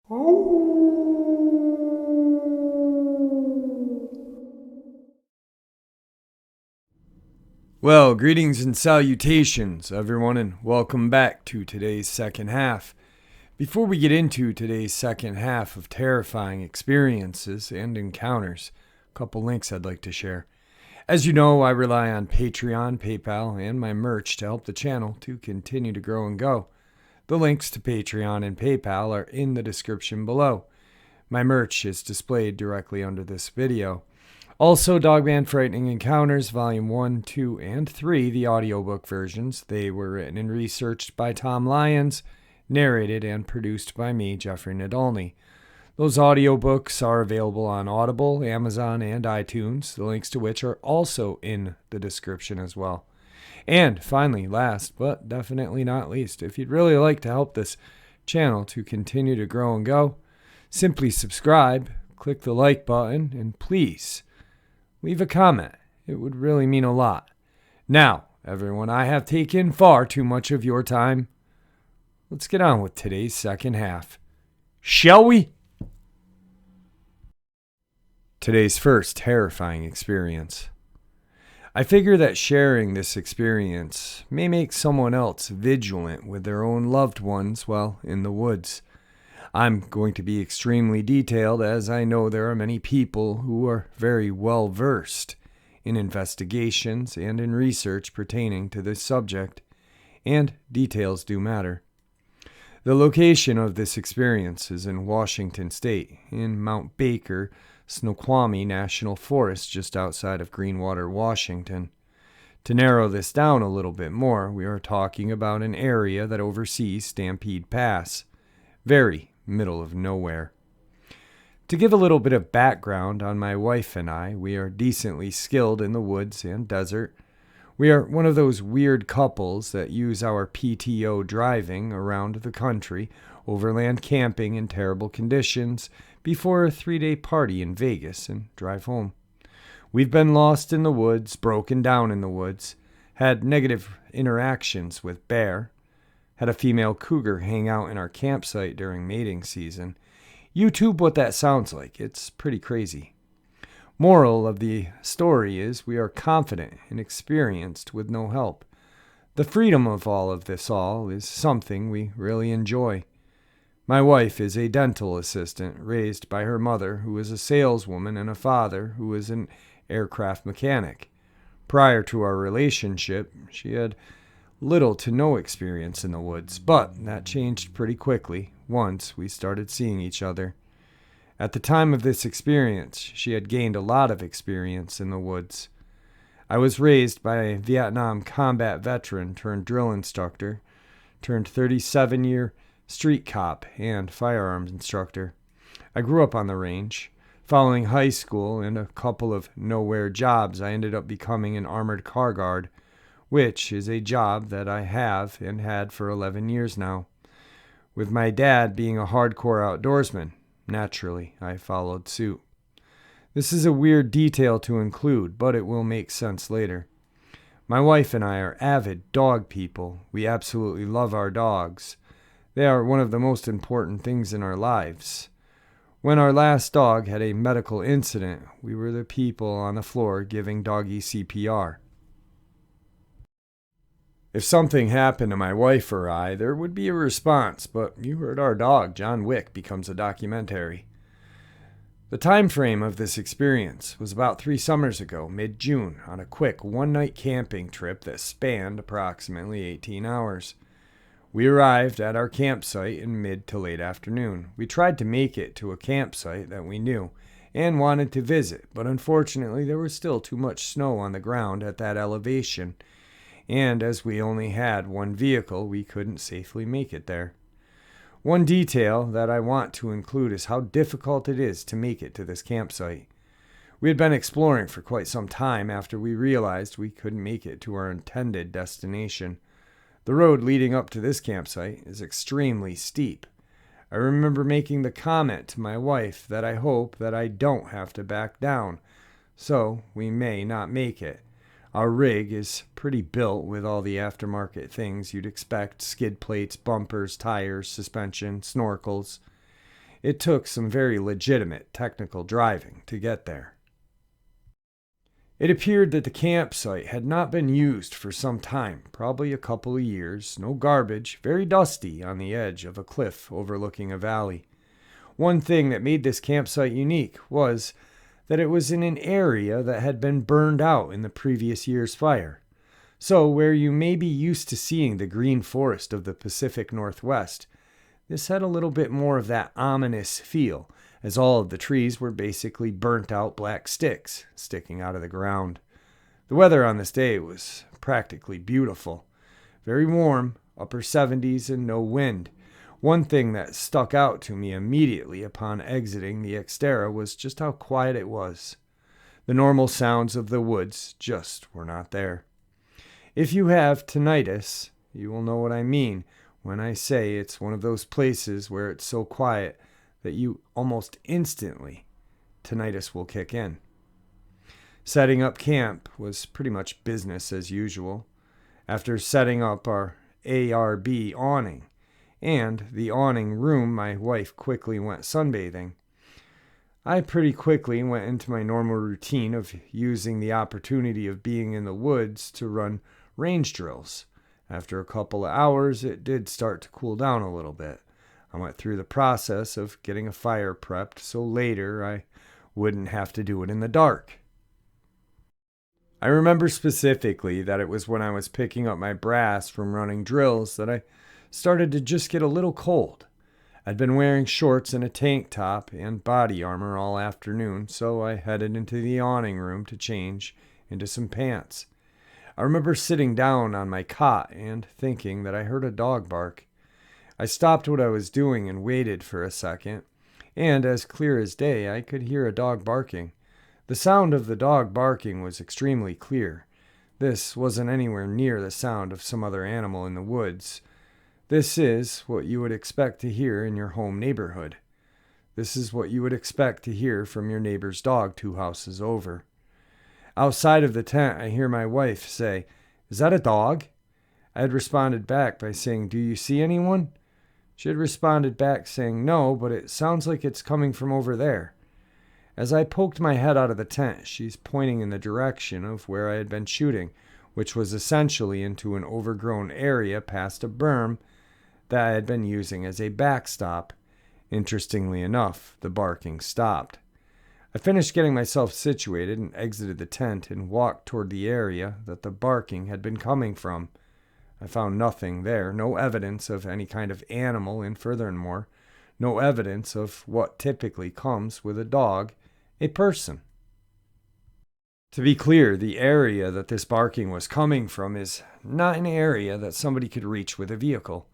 Well, greetings and salutations, everyone, and welcome back to today's second half. Before we get into today's second half of terrifying experiences and encounters, a couple links I'd like to share. As you know, I rely on Patreon, PayPal, and my merch to help the channel to continue to grow and go. The links to Patreon and PayPal are in the description below. My merch is displayed directly under this video. Also, Dogman Frightening Encounters, Volume 1, 2, and 3, the audiobook versions. They were written and researched by Tom Lyons, narrated and produced by me, Jeffrey Nadolny. Those audiobooks are available on Audible, Amazon, and iTunes, the links to which are also in the description as well. And finally, last but definitely not least, if you'd really like to help this channel to continue to grow and go, simply subscribe, click the like button, and please leave a comment. It would really mean a lot. Now, everyone, I have taken far too much of your time. Let's get on with today's second half. Shall we? Today's first terrifying experience. I figure that sharing this experience may make someone else vigilant with their own loved ones while in the woods. I'm going to be extremely detailed, as I know there are many people who are very well versed in investigations and in research pertaining to this subject, and details do matter. The location of this experience is in Washington State, in Mount Baker, Snoqualmie National Forest, just outside of Greenwater, Washington. To narrow this down a little bit more, we are talking about an area that oversees Stampede Pass. Very middle of nowhere. To give a little bit of background on my wife and I, we are decently skilled in the woods and desert. We are one of those weird couples that use our PTO driving around the country, overland camping in terrible conditions, before a 3-day party in Vegas and drive home. We've been lost in the woods, broken down in the woods, had negative interactions with bear, had a female cougar hang out in our campsite during mating season. YouTube what that sounds like. It's pretty crazy. Moral of the story is we are confident and experienced with no help. The freedom of all of this is something we really enjoy. My wife is a dental assistant raised by her mother, who is a saleswoman, and a father who is an aircraft mechanic. Prior to our relationship, she had little to no experience in the woods, but that changed pretty quickly once we started seeing each other. At the time of this experience, she had gained a lot of experience in the woods. I was raised by a Vietnam combat veteran turned drill instructor, turned 37-year street cop and firearms instructor. I grew up on the range. Following high school and a couple of nowhere jobs, I ended up becoming an armored car guard, which is a job that I have and had for 11 years now. With my dad being a hardcore outdoorsman, naturally, I followed suit. This is a weird detail to include, but it will make sense later. My wife and I are avid dog people. We absolutely love our dogs. They are one of the most important things in our lives. When our last dog had a medical incident, we were the people on the floor giving doggy CPR. If something happened to my wife or I, there would be a response, but you heard our dog, John Wick, becomes a documentary. The time frame of this experience was about 3 summers ago, mid-June, on a quick one-night camping trip that spanned approximately 18 hours. We arrived at our campsite in mid to late afternoon. We tried to make it to a campsite that we knew and wanted to visit, but unfortunately there was still too much snow on the ground at that elevation, and as we only had one vehicle, we couldn't safely make it there. One detail that I want to include is how difficult it is to make it to this campsite. We had been exploring for quite some time after we realized we couldn't make it to our intended destination. The road leading up to this campsite is extremely steep. I remember making the comment to my wife that I hope that I don't have to back down, so we may not make it. Our rig is pretty built with all the aftermarket things you'd expect: skid plates, bumpers, tires, suspension, snorkels. It took some very legitimate technical driving to get there. It appeared that the campsite had not been used for some time, probably a couple of years, no garbage, very dusty on the edge of a cliff overlooking a valley. One thing that made this campsite unique was that it was in an area that had been burned out in the previous year's fire. So, where you may be used to seeing the green forest of the Pacific Northwest, this had a little bit more of that ominous feel, as all of the trees were basically burnt out black sticks sticking out of the ground. The weather on this day was practically beautiful. Very warm, upper 70s, and no wind. One thing that stuck out to me immediately upon exiting the Xterra was just how quiet it was. The normal sounds of the woods just were not there. If you have tinnitus, you will know what I mean when I say it's one of those places where it's so quiet that you almost instantly, tinnitus will kick in. Setting up camp was pretty much business as usual. After setting up our ARB awning and the awning room, my wife quickly went sunbathing. I pretty quickly went into my normal routine of using the opportunity of being in the woods to run range drills. After a couple of hours, it did start to cool down a little bit. I went through the process of getting a fire prepped so later I wouldn't have to do it in the dark. I remember specifically that it was when I was picking up my brass from running drills that I started to just get a little cold. I'd been wearing shorts and a tank top and body armor all afternoon, so I headed into the awning room to change into some pants. I remember sitting down on my cot and thinking that I heard a dog bark. I stopped what I was doing and waited for a second, and as clear as day, I could hear a dog barking. The sound of the dog barking was extremely clear. This wasn't anywhere near the sound of some other animal in the woods. This is what you would expect to hear in your home neighborhood. This is what you would expect to hear from your neighbor's dog 2 houses over. Outside of the tent, I hear my wife say, "Is that a dog?" I had responded back by saying, "Do you see anyone?" She had responded back saying, "No, but it sounds like it's coming from over there." As I poked my head out of the tent, she's pointing in the direction of where I had been shooting, which was essentially into an overgrown area past a berm that I had been using as a backstop. Interestingly enough, the barking stopped. I finished getting myself situated and exited the tent and walked toward the area that the barking had been coming from. I found nothing there, no evidence of any kind of animal, and furthermore, no evidence of what typically comes with a dog, a person. To be clear, the area that this barking was coming from is not an area that somebody could reach with a vehicle.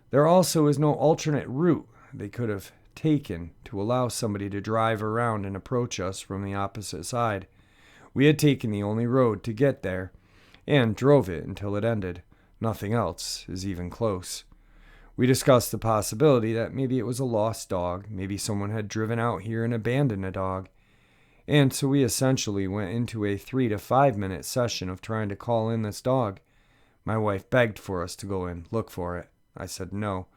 There also is no alternate route they could have taken to allow somebody to drive around and approach us from the opposite side. We had taken the only road to get there and drove it until it ended. Nothing else is even close. We discussed the possibility that maybe it was a lost dog, maybe someone had driven out here and abandoned a dog. And so we essentially went into a 3 to 5 minute session of trying to call in this dog. My wife begged for us to go and look for it. I said no.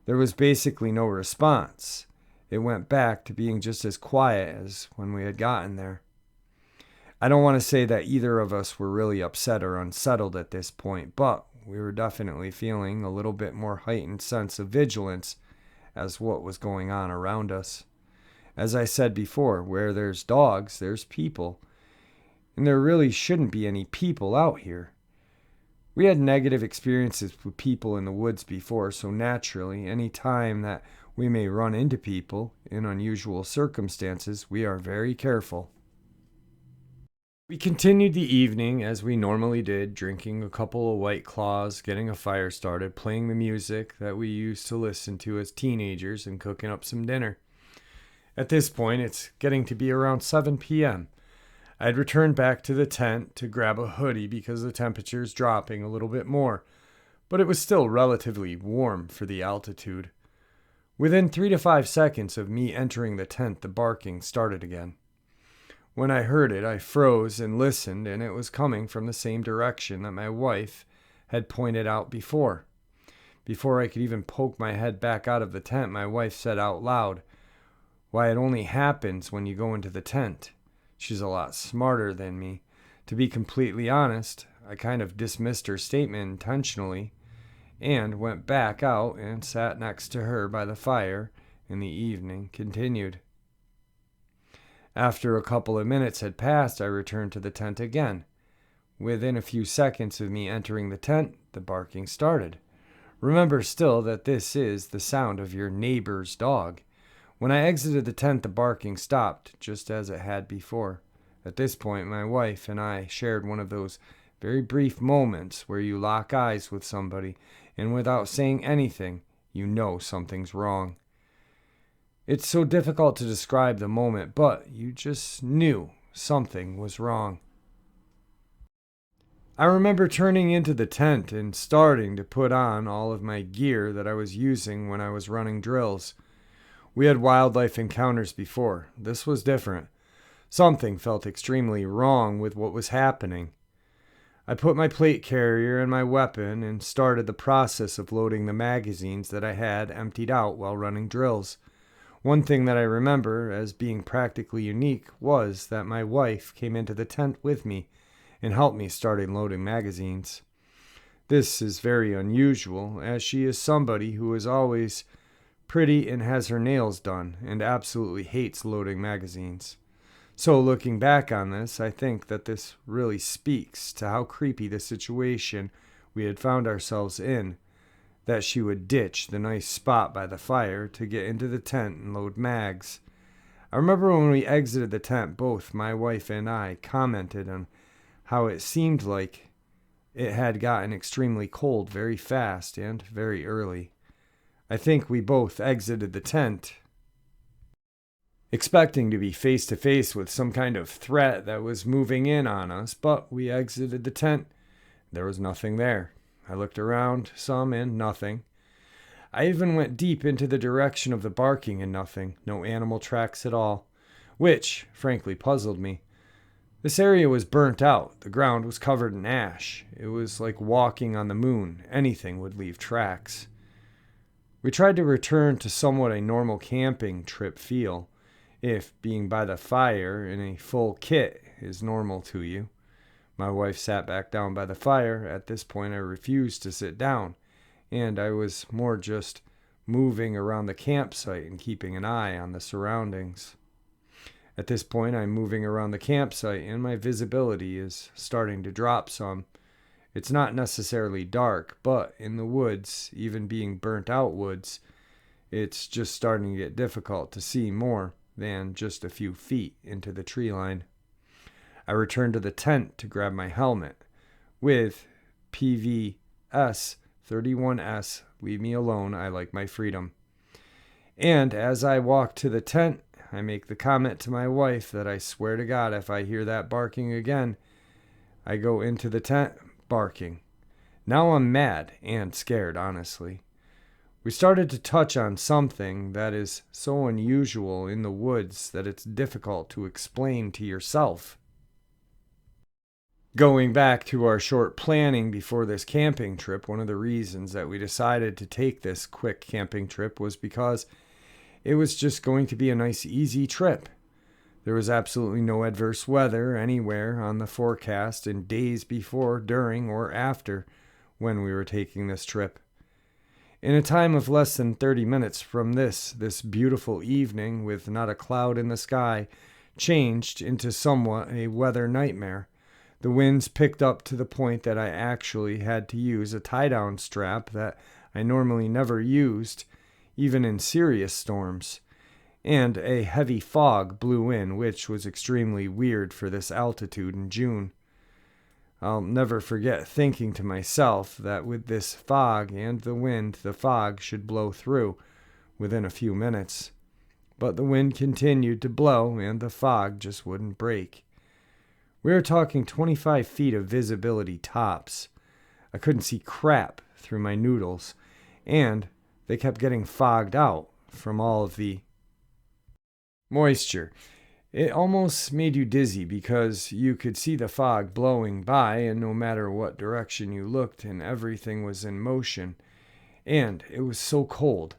There was basically no response. It went back to being just as quiet as when we had gotten there. I don't want to say that either of us were really upset or unsettled at this point, but we were definitely feeling a little bit more heightened sense of vigilance as what was going on around us. As I said before, where there's dogs, there's people. And there really shouldn't be any people out here. We had negative experiences with people in the woods before, so naturally, any time that we may run into people in unusual circumstances, we are very careful. We continued the evening as we normally did, drinking a couple of White Claws, getting a fire started, playing the music that we used to listen to as teenagers, and cooking up some dinner. At this point, it's getting to be around 7 p.m. I had returned back to the tent to grab a hoodie because the temperature is dropping a little bit more, but it was still relatively warm for the altitude. Within 3 to 5 seconds of me entering the tent, the barking started again. When I heard it, I froze and listened, and it was coming from the same direction that my wife had pointed out before. Before I could even poke my head back out of the tent, my wife said out loud, "Why, it only happens when you go into the tent." She's a lot smarter than me. To be completely honest, I kind of dismissed her statement intentionally and went back out and sat next to her by the fire, and the evening continued. After a couple of minutes had passed, I returned to the tent again. Within a few seconds of me entering the tent, the barking started. Remember still that this is the sound of your neighbor's dog. When I exited the tent, the barking stopped, just as it had before. At this point, my wife and I shared one of those very brief moments where you lock eyes with somebody, and without saying anything, you know something's wrong. It's so difficult to describe the moment, but you just knew something was wrong. I remember turning into the tent and starting to put on all of my gear that I was using when I was running drills. We had wildlife encounters before. This was different. Something felt extremely wrong with what was happening. I put my plate carrier and my weapon and started the process of loading the magazines that I had emptied out while running drills. One thing that I remember as being practically unique was that my wife came into the tent with me and helped me start loading magazines. This is very unusual, as she is somebody who is always pretty and has her nails done and absolutely hates loading magazines. So looking back on this, I think that this really speaks to how creepy the situation we had found ourselves in, that she would ditch the nice spot by the fire to get into the tent and load mags. I remember when we exited the tent, both my wife and I commented on how it seemed like it had gotten extremely cold very fast and very early. I think we both exited the tent expecting to be face to face with some kind of threat that was moving in on us, but we exited the tent. There was nothing there. I looked around some and nothing. I even went deep into the direction of the barking and nothing. No animal tracks at all, which frankly puzzled me. This area was burnt out. The ground was covered in ash. It was like walking on the moon. Anything would leave tracks. We tried to return to somewhat a normal camping trip feel, if being by the fire in a full kit is normal to you. My wife sat back down by the fire. At this point, I refused to sit down, and I was more just moving around the campsite and keeping an eye on the surroundings. At this point, I'm moving around the campsite, and my visibility is starting to drop some. It's not necessarily dark, but in the woods, even being burnt out woods, it's just starting to get difficult to see more than just a few feet into the tree line. I returned to the tent to grab my helmet. With PVS 31S, leave me alone, I like my freedom. And as I walk to the tent, I make the comment to my wife that I swear to God if I hear that barking again, I go into the tent barking. Now I'm mad and scared, honestly. We started to touch on something that is so unusual in the woods that it's difficult to explain to yourself. Going back to our short planning before this camping trip, one of the reasons that we decided to take this quick camping trip was because it was just going to be a nice, easy trip. There was absolutely no adverse weather anywhere on the forecast in days before, during, or after when we were taking this trip. In a time of less than 30 minutes from this beautiful evening with not a cloud in the sky changed into somewhat a weather nightmare. The winds picked up to the point that I actually had to use a tie-down strap that I normally never used, even in serious storms. And a heavy fog blew in, which was extremely weird for this altitude in June. I'll never forget thinking to myself that with this fog and the wind, the fog should blow through within a few minutes. But the wind continued to blow and the fog just wouldn't break. We were talking 25 feet of visibility tops. I couldn't see crap through my noodles, and they kept getting fogged out from all of the moisture. It almost made you dizzy because you could see the fog blowing by, and no matter what direction you looked, and everything was in motion. and it was so cold.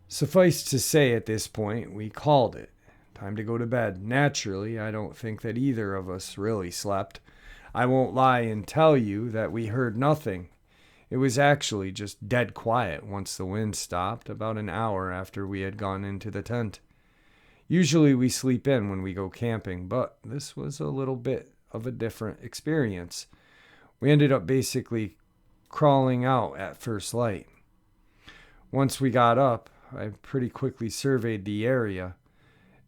Suffice to say, at this point, we called it. Time to go to bed. Naturally, I don't think that either of us really slept. I won't lie and tell you that we heard nothing. It was actually just dead quiet once the wind stopped, about an hour after we had gone into the tent. Usually we sleep in when we go camping, but this was a little bit of a different experience. We ended up basically crawling out at first light. Once we got up, I pretty quickly surveyed the area.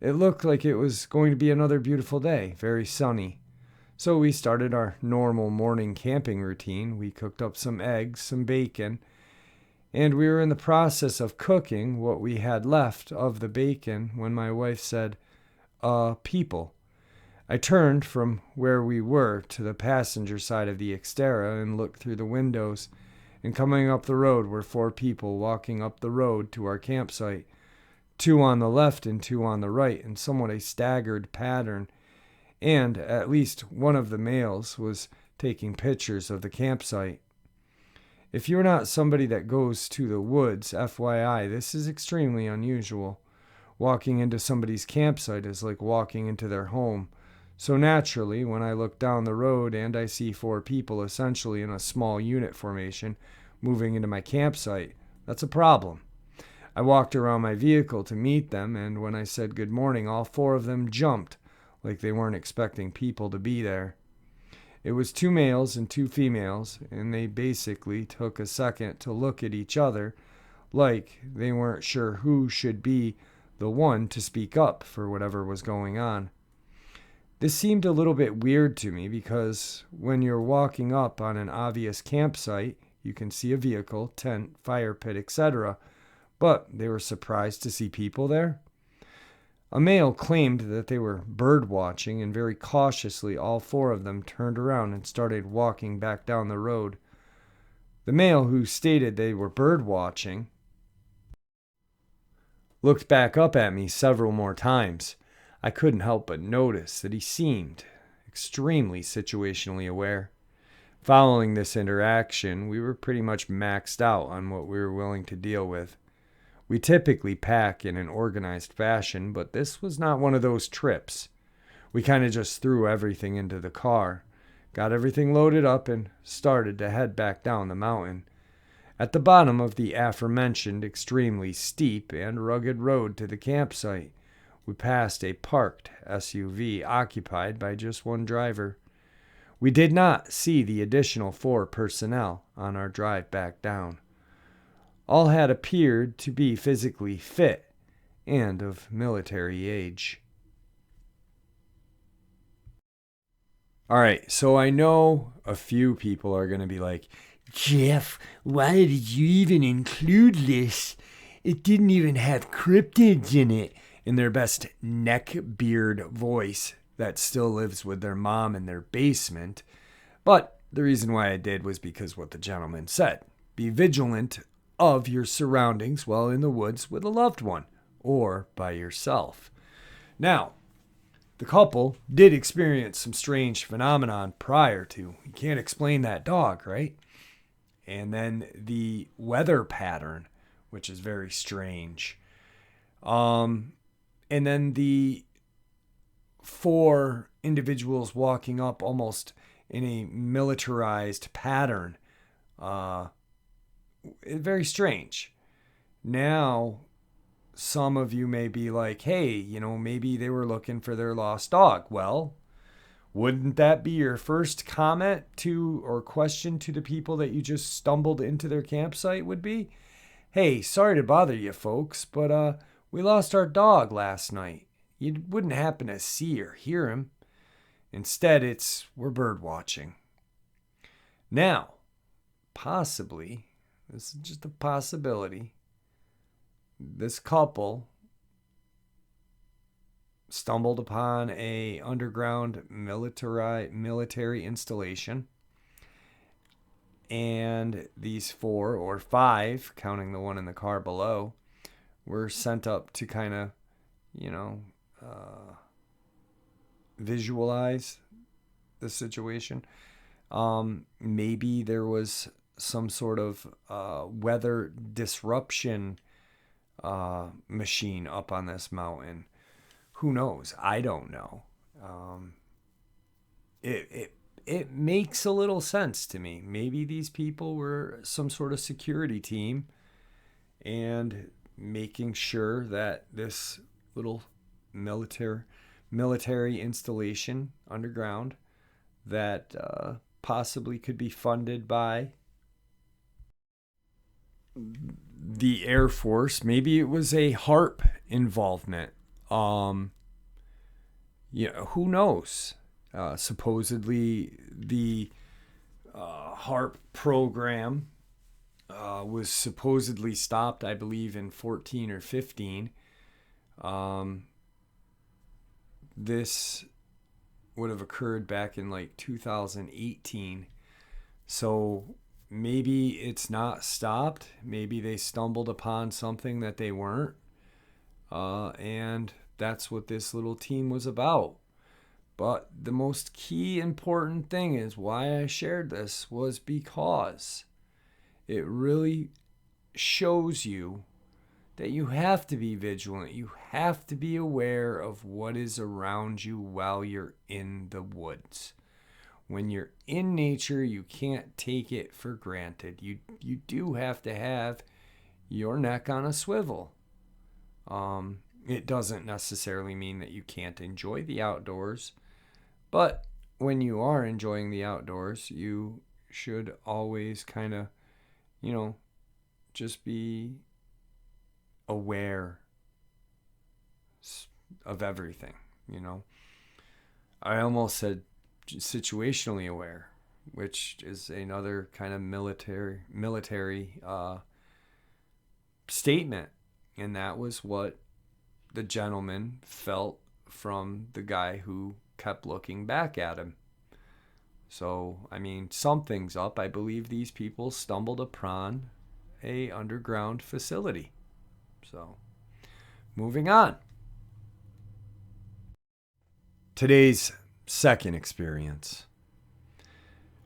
It looked like it was going to be another beautiful day, very sunny. So we started our normal morning camping routine. We cooked up some eggs, some bacon, and we were in the process of cooking what we had left of the bacon when my wife said, people. I turned from where we were to the passenger side of the Xterra and looked through the windows, and coming up the road were 4 people walking up the road to our campsite, 2 on the left and 2 on the right, in somewhat a staggered pattern, and at least one of the males was taking pictures of the campsite. If you're not somebody that goes to the woods, FYI, this is extremely unusual. Walking into somebody's campsite is like walking into their home. So naturally, when I look down the road and I see 4 people essentially in a small unit formation moving into my campsite, that's a problem. I walked around my vehicle to meet them, and when I said good morning, all 4 of them jumped like they weren't expecting people to be there. It was 2 males and 2 females, and they basically took a second to look at each other like they weren't sure who should be the one to speak up for whatever was going on. This seemed a little bit weird to me because when you're walking up on an obvious campsite, you can see a vehicle, tent, fire pit, etc., but they were surprised to see people there. A male claimed that they were bird watching, and very cautiously all 4 of them turned around and started walking back down the road. The male who stated they were bird watching looked back up at me several more times. I couldn't help but notice that he seemed extremely situationally aware. Following this interaction, we were pretty much maxed out on what we were willing to deal with. We typically pack in an organized fashion, but this was not one of those trips. We kind of just threw everything into the car, got everything loaded up, and started to head back down the mountain. At the bottom of the aforementioned extremely steep and rugged road to the campsite, we passed a parked SUV occupied by just 1 driver. We did not see the additional 4 personnel on our drive back down. All had appeared to be physically fit and of military age. Alright, so I know a few people are going to be like, Jeff, why did you even include this? It didn't even have cryptids in it. In their best neckbeard voice that still lives with their mom in their basement. But the reason why I did was because what the gentleman said. Be vigilant of your surroundings while in the woods with a loved one or by yourself. Now, the couple did experience some strange phenomenon prior to. You can't explain that dog, right? And then the weather pattern, which is very strange. And then the 4 individuals walking up almost in a militarized pattern. Very strange. Now, some of you may be like, hey, maybe they were looking for their lost dog. Well, wouldn't that be your first comment to or question to the people that you just stumbled into their campsite would be? Hey, sorry to bother you folks, but we lost our dog last night. You wouldn't happen to see or hear him. Instead, we're bird watching. Now, possibly, this is just a possibility, this couple stumbled upon a underground military installation, and these 4 or 5, counting the one in the car below, were sent up to kind of, visualize the situation. Maybe there was some sort of weather disruption machine up on this mountain. Who knows? I don't know. Um, it makes a little sense to me. Maybe these people were some sort of security team and making sure that this little military installation underground that possibly could be funded by the Air Force. Maybe it was a HARP involvement. Um, who knows? Supposedly, the HARP program was supposedly stopped, I believe, in 14 or 15. This would have occurred back in like 2018. So maybe it's not stopped. Maybe they stumbled upon something that they weren't. And that's what this little team was about. But the most key important thing is why I shared this was because it really shows you that you have to be vigilant. You have to be aware of what is around you while you're in the woods. When you're in nature, you can't take it for granted. You do have to have your neck on a swivel. It doesn't necessarily mean that you can't enjoy the outdoors, but when you are enjoying the outdoors, you should always kind of, just be aware of everything. I almost said situationally aware, which is another kind of military statement, and that was what the gentleman felt from the guy who kept looking back at him. So, something's up. I believe these people stumbled upon a underground facility. So, moving on. Today's second experience.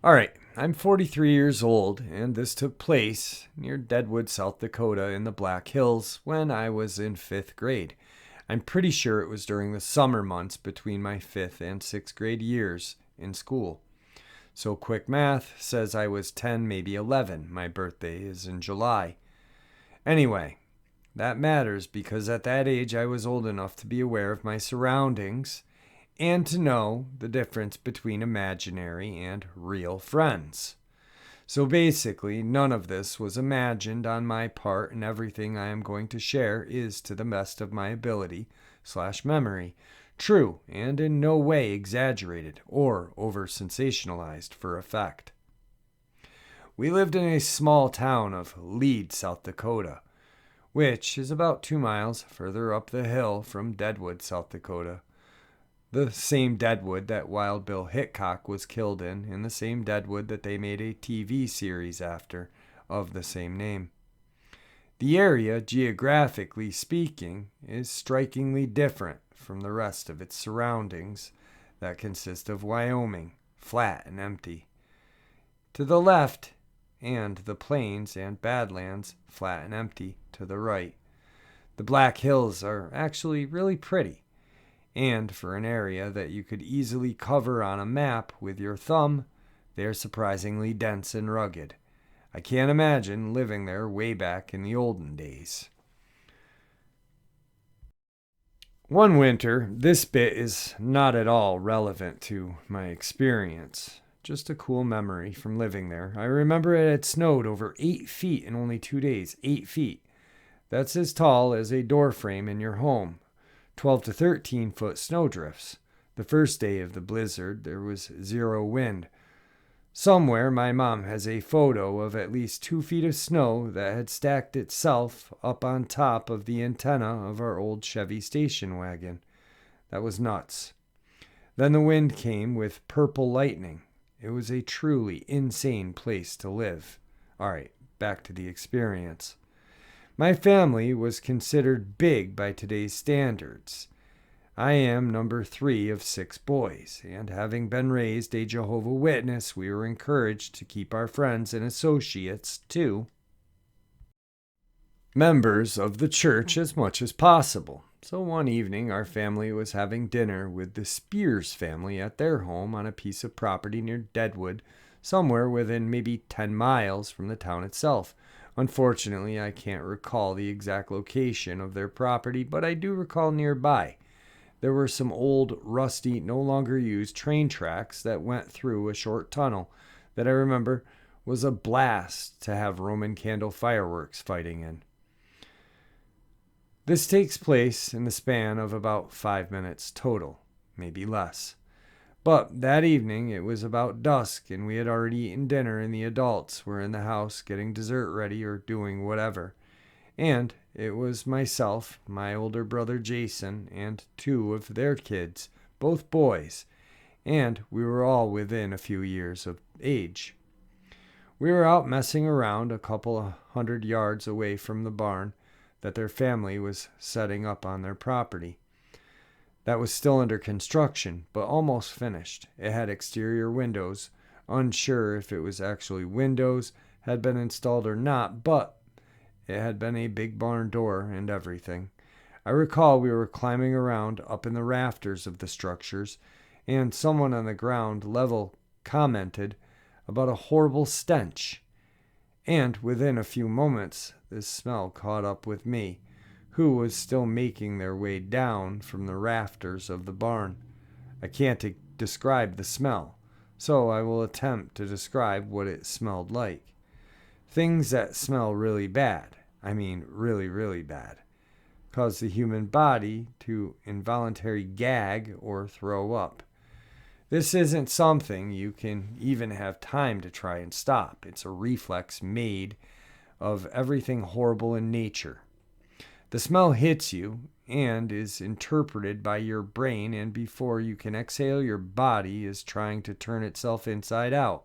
All right, I'm 43 years old, and this took place near Deadwood, South Dakota in the Black Hills when I was in 5th grade. I'm pretty sure it was during the summer months between my 5th and 6th grade years in school. So quick math says I was 10, maybe 11. My birthday is in July. Anyway, that matters because at that age I was old enough to be aware of my surroundings and to know the difference between imaginary and real friends. So basically, none of this was imagined on my part, and everything I am going to share is to the best of my ability/memory, true and in no way exaggerated or over-sensationalized for effect. We lived in a small town of Lead, South Dakota, which is about 2 miles further up the hill from Deadwood, South Dakota. The same Deadwood that Wild Bill Hickok was killed in, and the same Deadwood that they made a TV series after of the same name. The area, geographically speaking, is strikingly different from the rest of its surroundings that consist of Wyoming, flat and empty. To the left, and the plains and Badlands, flat and empty, to the right. The Black Hills are actually really pretty. And for an area that you could easily cover on a map with your thumb, they're surprisingly dense and rugged. I can't imagine living there way back in the olden days. One winter, this bit is not at all relevant to my experience. Just a cool memory from living there. I remember it had snowed over 8 feet in only 2 days. 8 feet. That's as tall as a door frame in your home. 12 to 13 foot snowdrifts. The first day of the blizzard, there was 0 wind. Somewhere, my mom has a photo of at least 2 feet of snow that had stacked itself up on top of the antenna of our old Chevy station wagon. That was nuts. Then the wind came with purple lightning. It was a truly insane place to live. All right, back to the experience. My family was considered big by today's standards. I am number 3 of 6 boys, and having been raised a Jehovah's Witness, we were encouraged to keep our friends and associates, too, members of the church as much as possible. So one evening, our family was having dinner with the Spears family at their home on a piece of property near Deadwood, somewhere within maybe 10 miles from the town itself. Unfortunately, I can't recall the exact location of their property, but I do recall nearby. There were some old, rusty, no longer used train tracks that went through a short tunnel that I remember was a blast to have Roman candle fireworks fighting in. This takes place in the span of about 5 minutes total, maybe less. But that evening it was about dusk and we had already eaten dinner and the adults were in the house getting dessert ready or doing whatever. And it was myself, my older brother Jason, and 2 of their kids, both boys, and we were all within a few years of age. We were out messing around a couple of 100 yards away from the barn that their family was setting up on their property. That was still under construction, but almost finished. It had exterior windows. Unsure if it was actually windows had been installed or not, but it had been a big barn door and everything. I recall we were climbing around up in the rafters of the structures, and someone on the ground level commented about a horrible stench. And within a few moments, this smell caught up with me, who was still making their way down from the rafters of the barn. I can't describe the smell, so I will attempt to describe what it smelled like. Things that smell really bad, I mean really, really bad, cause the human body to involuntarily gag or throw up. This isn't something you can even have time to try and stop. It's a reflex made of everything horrible in nature. The smell hits you and is interpreted by your brain, and before you can exhale, your body is trying to turn itself inside out.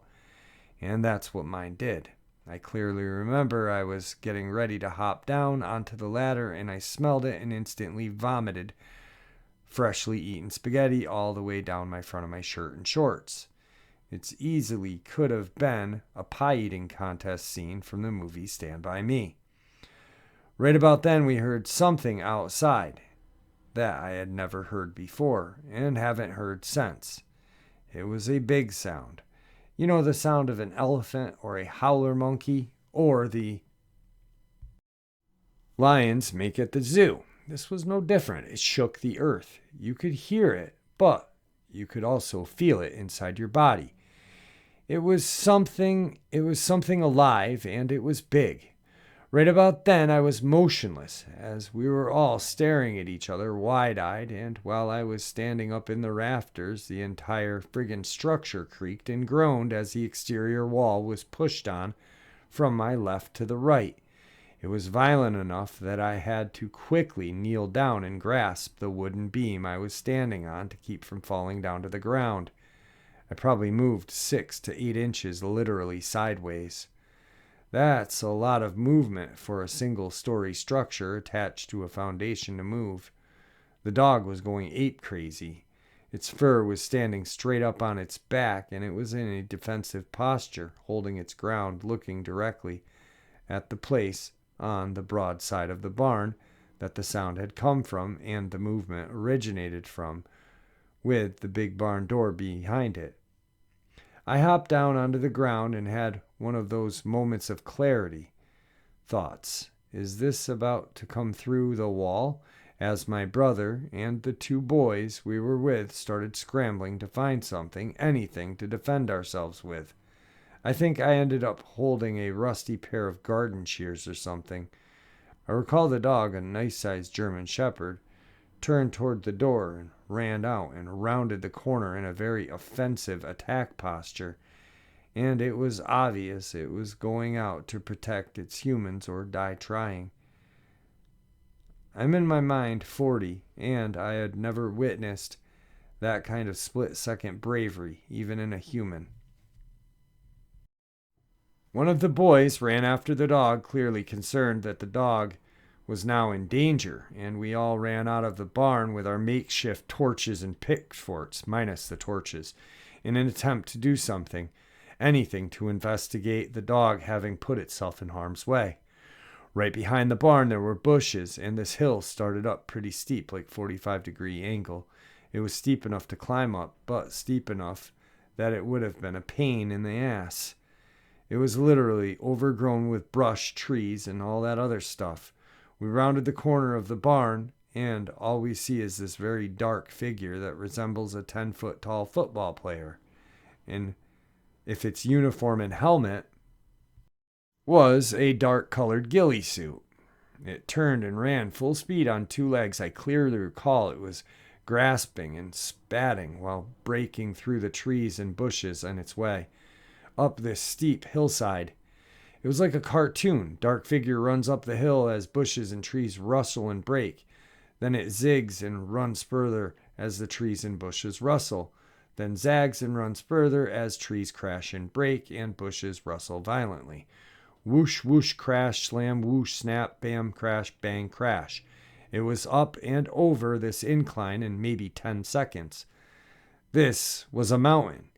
And that's what mine did. I clearly remember I was getting ready to hop down onto the ladder and I smelled it and instantly vomited freshly eaten spaghetti all the way down my front of my shirt and shorts. It easily could have been a pie eating contest scene from the movie Stand By Me. Right about then we heard something outside that I had never heard before and haven't heard since. It was a big sound. You know, the sound of an elephant or a howler monkey or the lions make at the zoo. This was no different. It shook the earth. You could hear it, but you could also feel it inside your body. It was something alive, and it was big. Right about then, I was motionless, as we were all staring at each other wide-eyed, and while I was standing up in the rafters, the entire friggin' structure creaked and groaned as the exterior wall was pushed on from my left to the right. It was violent enough that I had to quickly kneel down and grasp the wooden beam I was standing on to keep from falling down to the ground. I probably moved 6 to 8 inches literally sideways. That's a lot of movement for a single-story structure attached to a foundation to move. The dog was going ape crazy. Its fur was standing straight up on its back, and it was in a defensive posture, holding its ground, looking directly at the place on the broad side of the barn that the sound had come from and the movement originated from, with the big barn door behind it. I hopped down onto the ground and had one of those moments of clarity. Thoughts. Is this about to come through the wall? As my brother and the 2 boys we were with started scrambling to find something, anything to defend ourselves with. I think I ended up holding a rusty pair of garden shears or something. I recall the dog, a nice-sized German shepherd, turned toward the door and ran out and rounded the corner in a very offensive attack posture, and it was obvious it was going out to protect its humans or die trying. I'm in my mind 40, and I had never witnessed that kind of split-second bravery, even in a human. One of the boys ran after the dog, clearly concerned that the dog was now in danger, and we all ran out of the barn with our makeshift torches and pitchforks, minus the torches, in an attempt to do something, anything to investigate the dog having put itself in harm's way. Right behind the barn there were bushes, and this hill started up pretty steep, like 45-degree angle. It was steep enough to climb up, but steep enough that it would have been a pain in the ass. It was literally overgrown with brush, trees, and all that other stuff. We rounded the corner of the barn, and all we see is this very dark figure that resembles a 10-foot tall football player. And if its uniform and helmet was a dark-colored ghillie suit. It turned and ran full speed on two legs. I clearly recall it was grasping and spatting while breaking through the trees and bushes on its way up this steep hillside. It was like a cartoon. Dark figure runs up the hill as bushes and trees rustle and break. Then it zigs and runs further as the trees and bushes rustle. Then zags and runs further as trees crash and break and bushes rustle violently. Whoosh, whoosh, crash, slam, whoosh, snap, bam, crash, bang, crash. It was up and over this incline in maybe 10 seconds. This was a mountain,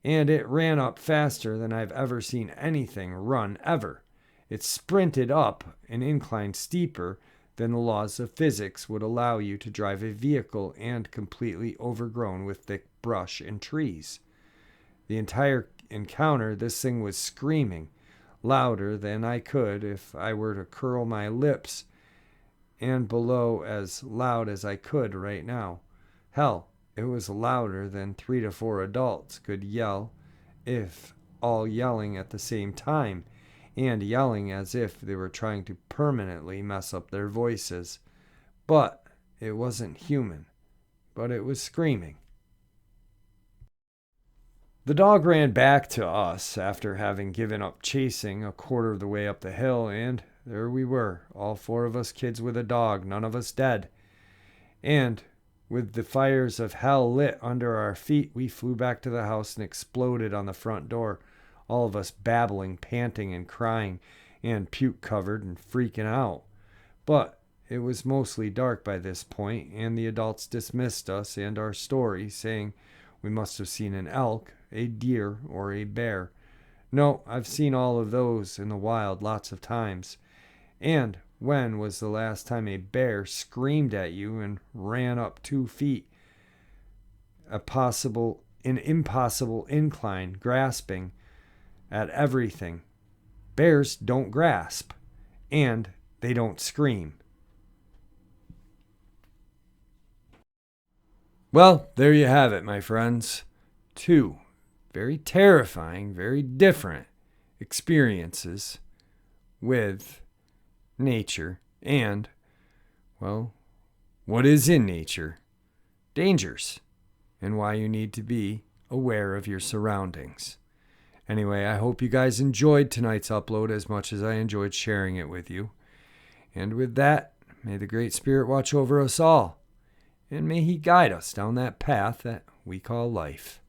and it ran up faster than I've ever seen anything run ever. It sprinted up an incline steeper than the laws of physics would allow you to drive a vehicle, and completely overgrown with thick brush and trees. The entire encounter, this thing was screaming, louder than I could if I were to curl my lips, and below as loud as I could right now. Hell, it was louder than 3 to 4 adults could yell, if all yelling at the same time, and yelling as if they were trying to permanently mess up their voices. But it wasn't human, but it was screaming. The dog ran back to us after having given up chasing a quarter of the way up the hill, and there we were, all 4 of us kids with a dog, none of us dead. And with the fires of hell lit under our feet, we flew back to the house and exploded on the front door, all of us babbling, panting, and crying, and puke-covered and freaking out. But it was mostly dark by this point, and the adults dismissed us and our story, saying we must have seen an elk, a deer, or a bear. No, I've seen all of those in the wild lots of times. And when was the last time a bear screamed at you and ran up 2 feet? An impossible incline, grasping at everything. Bears don't grasp, and they don't scream. Well, there you have it, my friends. 2 very terrifying, very different experiences with nature and, well, what is in nature, dangers, and why you need to be aware of your surroundings. Anyway, I hope you guys enjoyed tonight's upload as much as I enjoyed sharing it with you. And with that, may the Great Spirit watch over us all, and may He guide us down that path that we call life.